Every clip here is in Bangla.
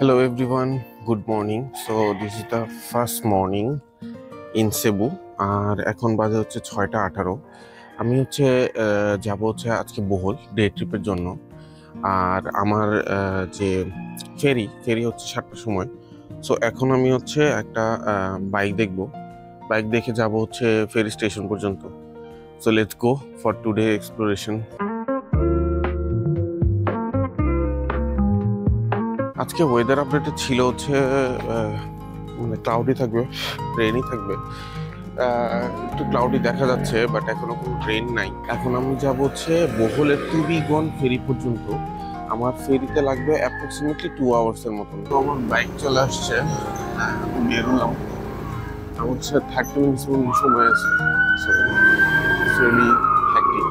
Hello everyone, good morning. So this is the first morning in Cebu আর এখন বাজে হচ্ছে 6টা 18। আমি যাব আজকে বহল ডে ট্রিপের জন্য। আর আমার যে ফেরি হচ্ছে 7টার সময়। সো এখন আমি একটা বাইক দেখব, বাইক দেখে যাব ফেরি স্টেশন পর্যন্ত। So let's go for today exploration. আজকে ওয়েদার আপডেটে ছিল মানে ক্লাউডি থাকবে, রেইনি থাকবে। একটু ক্লাউডি দেখা যাচ্ছে, বাট এখনো কোনো ট্রেন নাই। এখন আমি যাবো বহলের টুবিগঞ্জ ফেরি পর্যন্ত। আমার ফেরিতে লাগবে অ্যাপ্রক্সিমেটলি 2 আওয়ার্সের মতন। তো আমার বাইক চলে আসছে, বেরোলাম। আমার 30 মিনিটস সময় আছে। So really hectic.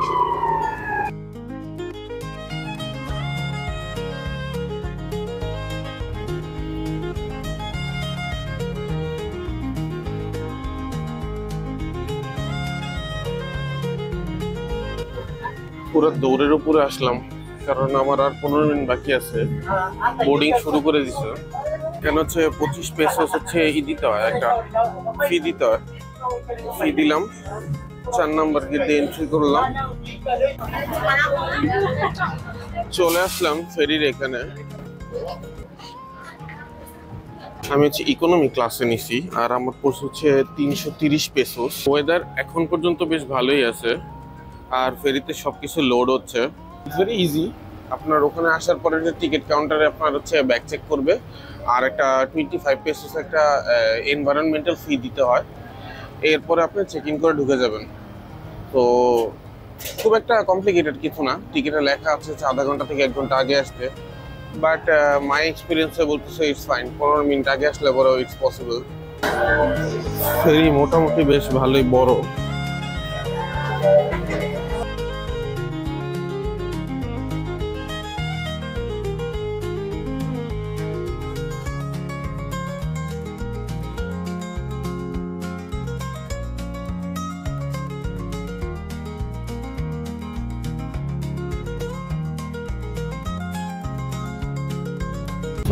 পুরো দৌড়ের উপরে আসলাম, কারণ আমার আর 15 মিনিট বাকি আছে। বোর্ডিং শুরু করে দিছে। কেন 25 পেসোস দিতে হয়, একটা ফি দিতে হয়। ফি দিলাম, 4 নাম্বার গেটে এন্ট্রি করলাম, চলে আসলাম ফেরির এখানে। আমি ইকোনমি ক্লাসে নিছি, আর আমার পড়ছে 330 পেসোস। ওয়েদার এখন পর্যন্ত বেশ ভালোই আছে, আর ফেরিতে সবকিছু লোড হচ্ছে। Very easy. আপনার ওখানে আসার পরে টিকিট কাউন্টারে আপনার ব্যাগ চেক করবে, আর একটা 25 পেসোস একটা এনভায়রনমেন্টাল ফি দিতে হয়। এরপরে আপনি চেক ইন করে ঢুকে যাবেন। তো খুব একটা কমপ্লিকেটেড কিছু না। টিকিটে লেখা আছে আধা ঘন্টা থেকে 1 ঘন্টা আগে আসতে, বাট মাই এক্সপিরিয়েন্সে বলতেছে ইটস ফাইন। 15 মিনিট আগে আসলে বড় ইটস পসিবল। ফেরি মোটামুটি বেশ ভালোই বড়।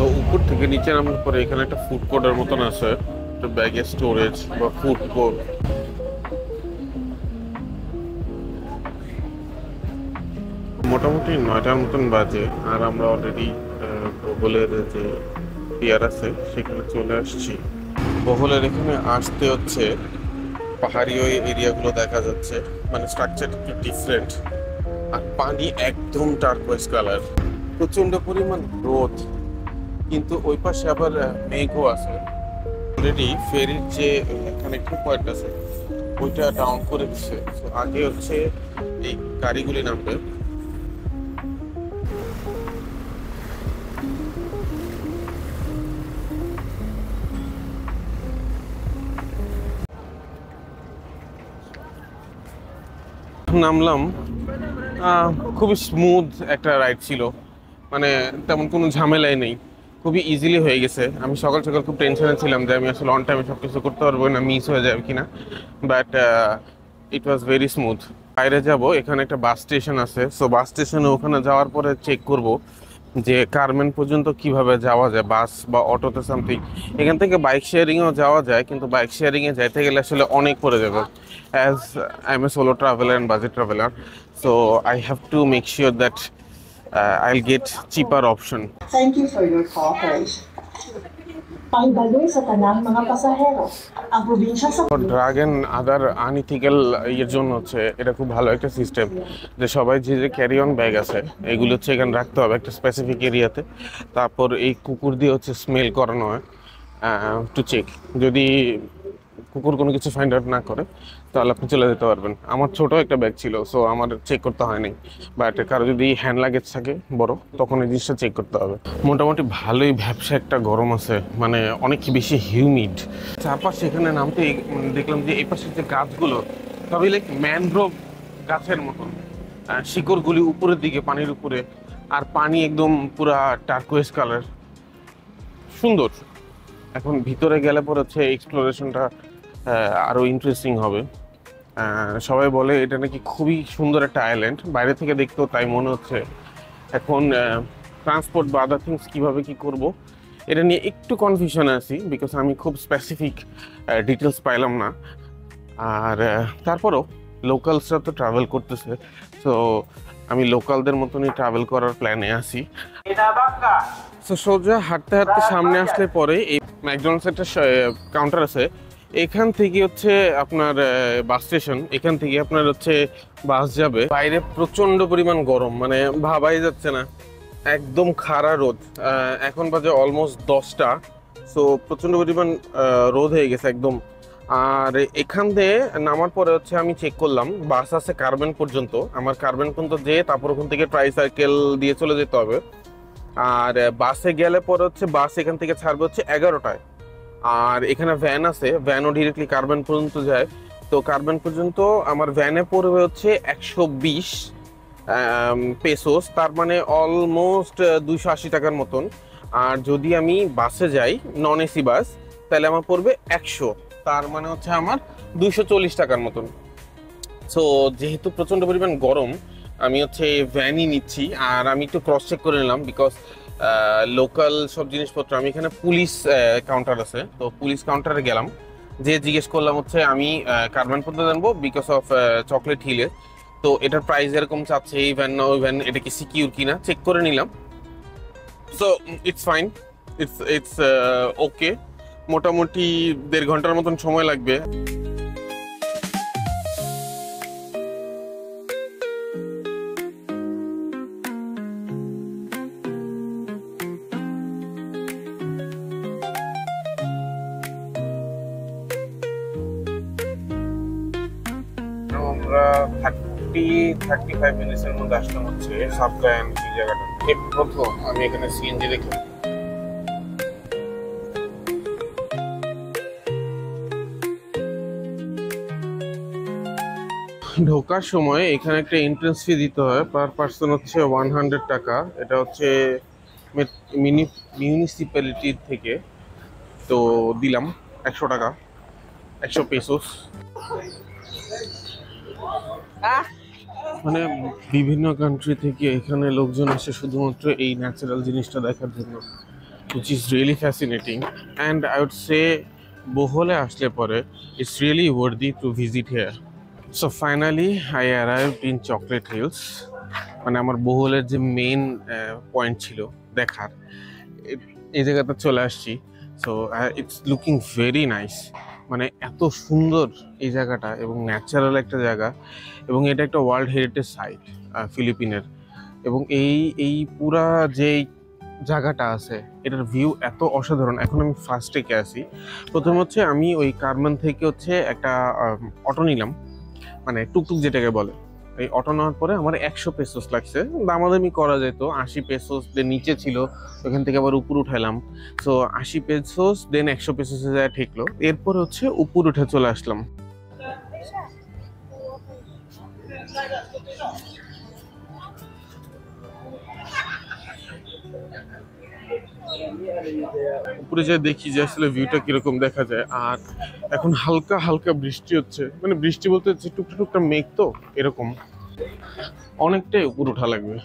তো উপর থেকে নিচে নামার পরে এখানে একটা ফুড কোর্টের মতন আছে, একটা ব্যাগের স্টোরেজ বা ফুড কোর্ট। মোটামুটি 9টার মতন বাজে, আর আমরা অলরেডি বহলের যে পিয়ার আছে সেখানে চলে আসছি। বহলের এখানে আসতে পাহাড়ি ওই এরিয়াগুলো দেখা যাচ্ছে, মানে স্ট্রাকচার একটু ডিফারেন্ট। আর পানি একদম টার্কোয়েজ কালার, প্রচন্ড পরিমাণ রোদ, কিন্তু ওই পাশে আবার মেঘও আছে। অলরেডি ফেরির যে কানেক্টিং পয়েন্ট আছে ওইটা ডাউন করে দিচ্ছে। তো আগে এই গাড়িগুলি নামবে। নামলাম, খুবই স্মুথ একটা রাইড ছিল, মানে তেমন কোনো ঝামেলাই নেই, খুবই ইজিলি হয়ে গেছে। আমি সকাল সকাল খুব টেনশনে ছিলাম যে আমি আসলে অন টাইমে সব কিছু করতে পারবো না, মিস হয়ে যাবে কিনা, but it was very smooth. বাইরে যাব, এখানে একটা বাস স্টেশন আছে। সো বাস স্টেশনে ওখানে যাওয়ার পরে চেক করব যে কারমেন পর্যন্ত কিভাবে যাওয়া যায়, বাস বা অটোতে সামথিং। এখান থেকে বাইক শেয়ারিংয়েও যাওয়া যায়, কিন্তু বাইক শেয়ারিংয়ে যাইতে গেলে আসলে অনেক পড়ে যাবে। As I M A solo traveller and budget traveller, so I have to make sure that I'll get cheaper option. Thank you for your cooperation. Paibaloy sa tanang mga pasahero. Ang probinsya sa drug and other unethical এর জন্য এটা খুব ভালো একটা সিস্টেম, যে সবাই যে যে ক্যারি অন ব্যাগ আছে এগুলো এখানে রাখতে হবে একটা স্পেসিফিক এরিয়াতে। তারপর এই কুকুর দিয়ে স্মেল করানো হয় টু চেক। যদি কুকুর কোনো কিছু ফাইন্ড আউট না করে তাহলে আপনি চলে যেতে পারবেন। আমার ছোট একটা ব্যাগ ছিল, সো আমার চেক করতে হয়নি, বাট কারো যদি হ্যান্ড লাগেজ থাকে বড়, তখন এই জিনিসটা চেক করতে হবে। মোটামুটি ভালোই ব্যবসা একটা গরম আছে, মানে অনেক বেশি হিউমিড। চারপাশে এখানে নামতেই দেখলাম যে এই পাশে যে গাছগুলো সবই লাইক ম্যানগ্রোভ গাছের মতন, শিকড়গুলি উপরের দিকে পানির উপরে, আর পানি একদম পুরা টার্কোয়েজ কালার, সুন্দর। এখন ভিতরে গেলে পরে এক্সপ্লোরেশনটা আরো ইন্টারেস্টিং হবে। সবাই বলে এটা নাকি খুবই সুন্দর একটা আইল্যান্ড, বাইরে থেকে দেখতেও তাই মনে হচ্ছে। এখন ট্রান্সপোর্ট বা আদার থিংস কীভাবে কী করবো এটা নিয়ে একটু কনফিউশনে আছি, বিকজ আমি খুব স্পেসিফিক ডিটেলস পাইলাম না। আর তারপরও লোকালসরা তো ট্রাভেল করতেছে, তো আমি লোকালদের মতনই ট্রাভেল করার প্ল্যানে আছি। তো সোজা হাঁটতে হাঁটতে সামনে আসলে পরে এই ম্যাকডোনাল্ডস একটা কাউন্টার আছে, এখান থেকে হচ্ছে আপনার বাস স্টেশন, এখান থেকে আপনার হচ্ছে বাস যাবে। বাইরে প্রচন্ড পরিমাণ গরম, মানে ভাবাই যাচ্ছে না, একদম খাড়া রোদ। এখন বাজে অলমোস্ট 10টা, সো প্রচন্ড পরিমাণ রোদ হয়ে গেছে একদম। আর এখান দিয়ে নামার পরে হচ্ছে আমি চেক করলাম বাস আছে কার্বেন পর্যন্ত, আমার কার্বেন পর্যন্ত যেয়ে তারপর ওখান থেকে ট্রাই সার্কেল দিয়ে চলে যেতে হবে। আর বাসে গেলে পরে হচ্ছে বাস এখান থেকে ছাড়বে হচ্ছে 11টায়। আর এখানে ভ্যান আছে, ভ্যানও ডিরেক্টলি কার্বেন পর্যন্ত যায়। তো কার্বেন পর্যন্ত আমার ভ্যানে পড়বে হচ্ছে 120 পেসোস, তার মানে অলমোস্ট 280 টাকার মতন। আর যদি আমি বাসে যাই নন এসি বাস, তাহলে আমার পড়বে 100, তার মানে হচ্ছে আমার 240 টাকার মতন। সো যেহেতু প্রচণ্ড পরিমাণ গরম, আমি হচ্ছে ভ্যানই নিচ্ছি। আর আমি একটু ক্রস চেক করে নিলাম, বিকজ লোকাল সব জিনিসপত্র, আমি এখানে পুলিশ কাউন্টার আছে, তো পুলিশ কাউন্টারে গেলাম, যে জিজ্ঞেস করলাম হচ্ছে আমি কার্বান পর্যন্ত জানবো বিকজ অফ চকলেট হিলে, তো এটার প্রাইস এরকম চাচ্ছে, এই ভ্যান না ওই ভ্যান, এটা কি সিকিউর কিনা চেক করে নিলাম। So it's fine, it's okay. মোটামুটি 1.5 ঘন্টার মতন সময় লাগবে। আমরা 30-35 মিনিটের মধ্যে আসলাম হচ্ছে সাবগায়ান এই জায়গাটা। এই প্রথম আমি এখানে সিএনজি দেখলাম। ঢোকার সময় এখানে একটা এন্ট্রান্স ফি দিতে হয়, পার পার্সন হচ্ছে 100 টাকা। এটা হচ্ছে মিউনিসিপ্যালিটির থেকে, তো দিলাম 100 টাকা, 100 পেসোস। মানে বিভিন্ন কান্ট্রি থেকে এখানে লোকজন আসে শুধুমাত্র এই ন্যাচারাল জিনিসটা দেখার জন্য, which is really fascinating, and I would say Bohol আসলে পরে it's really worthy to visit here. So finally I arrived in Chocolate Hills, মানে আমার বোহলের যে মেইন পয়েন্ট ছিল দেখার, এই জায়গাটা চলে আসছি। So it's looking very nice, মানে এত সুন্দর এই জায়গাটা এবং ন্যাচারাল একটা জায়গা, এবং এটা একটা ওয়ার্ল্ড হেরিটেজ সাইট ফিলিপিনের। এবং এই পুরা যে জায়গাটা আছে এটার ভিউ এত অসাধারণ। এখন আমি ফার্স্ট টেকে আসি। প্রথম হচ্ছে আমি ওই কার্মেন থেকে হচ্ছে একটা অটো নিলাম, মানে টুকটুক যেটাকে বলে। এই অটো নেওয়ার পরে আমার 100 পেসোস লাগছে, দামাদামি করা যেত। 80 পেসোস দেন নিচে ছিল, ওখান থেকে আবার উপর উঠাইলাম। সো 80 পেসোস দেন 100 পেসোসে যায় ঠেকলো। এরপর হচ্ছে উপর উঠে চলে আসলাম। উপরে যে দেখি যে আসলে ভিউটা কিরকম দেখা যায়। আর এখন হালকা হালকা বৃষ্টি হচ্ছে, মানে বৃষ্টি বলতে হচ্ছে টুকটা টুকটা মেঘ, তো এরকম অনেকটাই উপর উঠা লাগবে,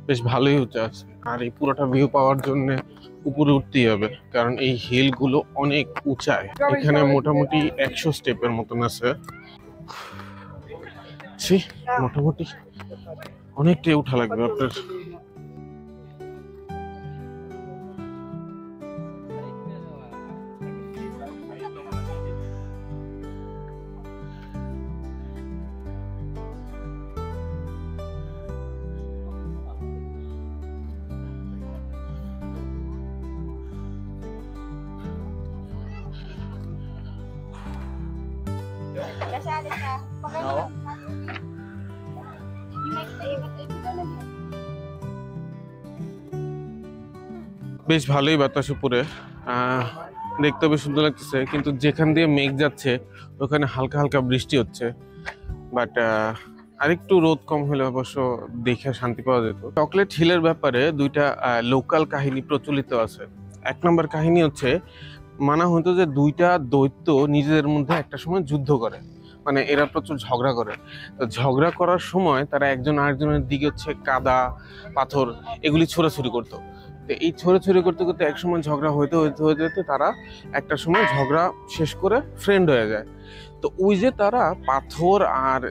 বেশ ভালোই উঁচু আছে। আর এই পুরোটা ভিউ পাওয়ার জন্য উপরে উঠতেই হবে, কারণ এই হিল গুলো অনেক উঁচায়। এখানে মোটামুটি 100 স্টেপের মতন আছে, মোটামুটি অনেকটাই উঠা লাগবে আপনার। বেশ ভালোই বাতাস উপরে, দেখতে বেশ সুন্দর লাগতেছে। কিন্তু যেখান দিয়ে মেঘ যাচ্ছে ওখানে হালকা হালকা বৃষ্টি হচ্ছে, বাট আরেকটু রোদ কম হলে অবশ্য দেখে শান্তি পাওয়া যেত। চকলেট হিলের ব্যাপারে দুইটা লোকাল কাহিনী প্রচলিত আছে। 1 নম্বর কাহিনী হচ্ছে, মানা হতো যে দুইটা দৈত্য নিজেদের মধ্যে একটা সময় যুদ্ধ করে, মানে এরা প্রচুর ঝগড়া করে। তো ঝগড়া করার সময় তারা একজন আরেকজনের দিকে হচ্ছে কাদা পাথর এগুলি ছোড়াছুড়ি করতো। তো এই ছড়াছড়ি করতে করতে একসময় ঝগড়া হইতে হইতে হইতে হইতে তারা একটা সময় ঝগড়া শেষ করে ফ্রেন্ড হয়ে যায়। তো ওই যে তারা পাথর আর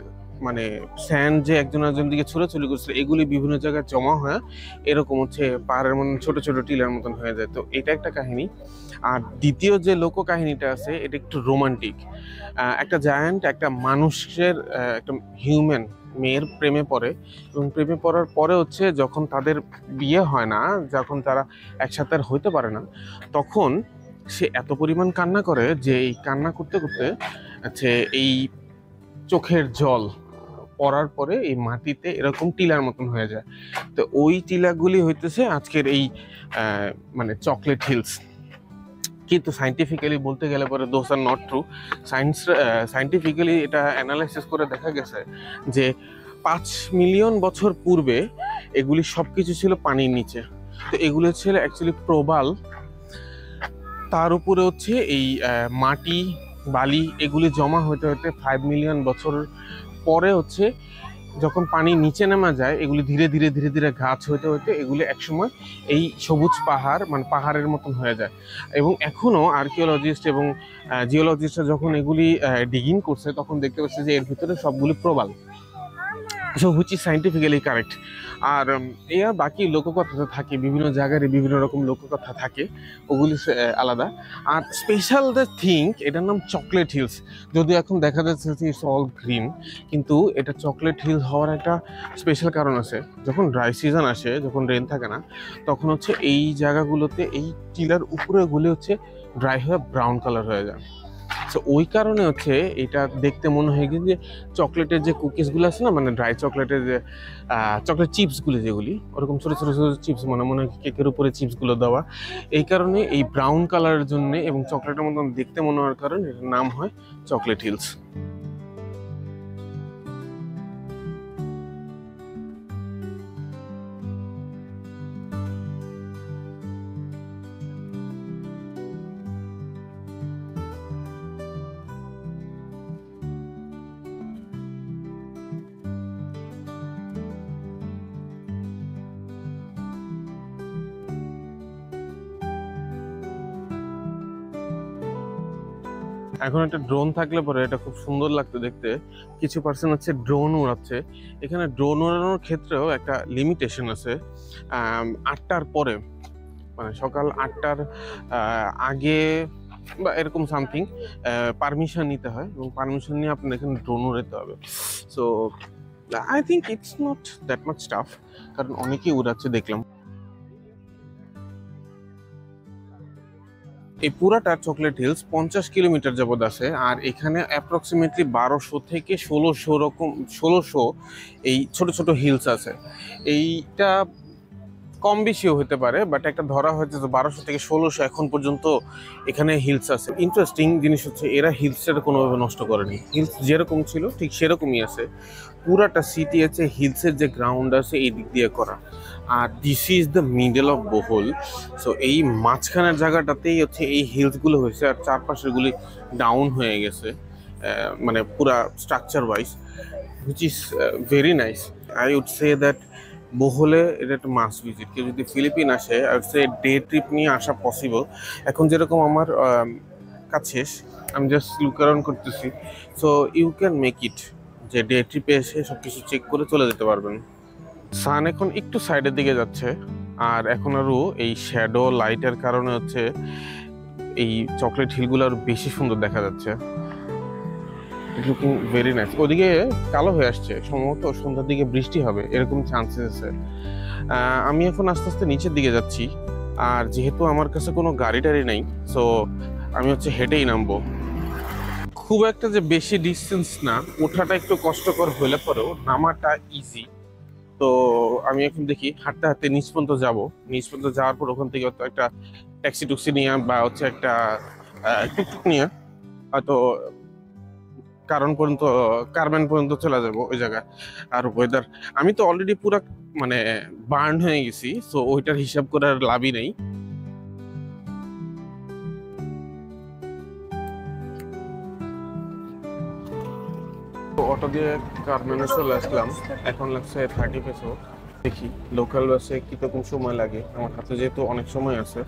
মানে স্যান্ড যে একজন একজন দিকে ছড়াছড়ি করছিল, এগুলি বিভিন্ন জায়গায় জমা হয়ে এরকম হচ্ছে পাহাড়ের মতন ছোট ছোট টিলার মতন হয়ে যায়। তো এটা একটা কাহিনী। আর দ্বিতীয় যে লোক কাহিনীটা আছে এটা একটু রোমান্টিক। একটা জায়ান্ট একটা মানুষের একটা হিউম্যান মেয়ের প্রেমে পড়ে, এবং প্রেমে পড়ার পরে হচ্ছে যখন তাদের বিয়ে হয় না, যখন তারা একসাথে আর হইতে পারে না, তখন সে এত পরিমাণ কান্না করে যে এই কান্না করতে করতে হচ্ছে এই চোখের জল পড়ার পরে এই মাটিতে এরকম টিলার মতন হয়ে যায়। তো ওই টিলাগুলি হইতেছে আজকের এই মানে চকলেট হিলস। কিন্তু সাইন্টিফিক্যালি বলতে গেলে পরে those are not true. Scientifically এটা অ্যানালাইসিস করে দেখা গেছে যে 5 মিলিয়ন বছর পূর্বে এগুলি সব কিছু ছিল পানির নিচে। তো এগুলো ছিল অ্যাকচুয়ালি প্রবাল, তার উপরে হচ্ছে এই মাটি বালি এগুলি জমা হতে হতে 5 মিলিয়ন বছর পরে হচ্ছে যখন পানি নিচে নামা যায়, এগুলি ধীরে ধীরে ধীরে ধীরে গাছ হইতে হইতে এগুলি একসময় এই সবুজ পাহাড় মানে পাহাড়ের মতন হয়ে যায়। এবং এখনও আর্কিওলজিস্ট এবং জিওলজিস্টরা যখন এগুলি ডিগিং করছে তখন দেখতে পাচ্ছে যে এর ভিতরে সবগুলি প্রবাল। So which is scientifically correct. আর এর বাকি লোককথা তো থাকে, বিভিন্ন জায়গায় বিভিন্ন রকম লোককথা থাকে, ওগুলি আলাদা। আর স্পেশাল দ্য থিং, এটার নাম চকলেট হিলস। যদিও এখন দেখা যাচ্ছে ইটস অল গ্রিন, কিন্তু এটা চকলেট হিলস হওয়ার একটা স্পেশাল কারণ আছে। যখন ড্রাই সিজন আসে, যখন রেন থাকে না, তখন হচ্ছে এই জায়গাগুলোতে এই টিলার উপরেগুলি হচ্ছে ড্রাই হয়ে ব্রাউন কালার হয়ে যায়। সো ওই কারণে হচ্ছে এটা দেখতে মনে হয় যে চকলেটের যে কুকিজগুলো আছে না, মানে ড্রাই চকলেটের যে চকলেট চিপসগুলো যেগুলি ওরকম ছোটো ছোটো ছোটো চিপস মনে হয় কেকের উপরে চিপসগুলো দেওয়া, এই কারণে এই ব্রাউন কালারের জন্য এবং চকলেটের মতন দেখতে মনে হওয়ার কারণে এটার নাম হয় চকলেট হিলস। এখন একটা ড্রোন থাকলে পরে এটা খুব সুন্দর লাগতো দেখতে। কিছু পার্সন হচ্ছে ড্রোন উড়াচ্ছে। এখানে ড্রোন উড়ানোর ক্ষেত্রেও একটা লিমিটেশন আছে। 8টার পরে মানে সকাল 8টার আগে বা এরকম সামথিং পারমিশন নিতে হয়, এবং পারমিশন নিয়ে আপনার এখানে ড্রোন উড়াতে হবে। So I think it's not that much tough, কারণ অনেকেই উড়াচ্ছে দেখলাম। এই পুরাটা চকলেট হিলস 50 কিলোমিটার যাবৎ আছে, আর এখানে অ্যাপ্রক্সিমেটলি 1200 থেকে 1600 এই ছোট ছোট হিলস আছে। এইটা কম বেশিও হতে পারে, বাট একটা ধরা হয়েছে যে 1200 থেকে 1600 এখন পর্যন্ত এখানে হিলস আছে। ইন্টারেস্টিং জিনিস হচ্ছে এরা হিলসটা কোনোভাবে নষ্ট করেনি, হিলস যেরকম ছিল ঠিক সেরকমই আছে। পুরাটা সিটি আছে হিলসের যে গ্রাউন্ড আছে এই দিক দিয়ে করা। আর this is the middle of Bohol. So এই মাঝখানের জায়গাটাতেই হচ্ছে এই হিলসগুলো হয়েছে, আর চারপাশেরগুলি ডাউন হয়ে গেছে মানে পুরা structure wise, which is very nice. I would say that বোহলে এটা একটা মাস্ট ভিজিট। কেউ যদি ফিলিপিন আসে I would say day trip নিয়ে আসা পসিবল। এখন যেরকম আমার কাজ শেষ, আমি জাস্ট লুক অ্যারাউন্ড করতেছি, so you can make it যে ডে ট্রিপে এসে সব কিছু চেক করে চলে যেতে পারবেন। সান এখন একটু সাইডের দিকে যাচ্ছে, আর এখন আরও এই শ্যাডো লাইটের কারণে হচ্ছে এই চকলেট হিলগুলো আরো বেশি সুন্দর দেখা যাচ্ছে। Looking very nice. ওদিকে কালো হয়ে আসছে, সম্ভবত সন্ধ্যার দিকে বৃষ্টি হবে এরকম চান্সেস আছে। আমি এখন আস্তে আস্তে নিচের দিকে যাচ্ছি, আর যেহেতু আমার কাছে কোনো গাড়ি টাড়ি নেই, সো আমি হচ্ছে হেঁটেই নামবো। খুব একটা যে বেশি ডিস্টেন্স না, ওঠাটা একটু কষ্টকর হলে পরেও নামাটা ইজি। তো আমি এখন দেখি হাঁটতে হাঁটতে নিচ পর্যন্ত যাবো। নিচ পর্যন্ত যাওয়ার পর ওখান থেকে হয়তো একটা ট্যাক্সি টুক্সি নিয়ে বা হচ্ছে একটা টুকটুক নিয়ে হয়তো কারমেন পর্যন্ত চলে যাবো ওই জায়গায়। আর ওয়েদার আমি তো অলরেডি পুরো মানে বার্ন হয়ে গেছি, সো ওইটার হিসাব করে আর লাভই নেই। অটো দিয়ে কারমেনে চলে আসলাম, এখন লাগছে 30 পেসো। দেখি লোকাল বাসে কীরকম সময় লাগে, আমার হাতে যেহেতু অনেক সময় আছে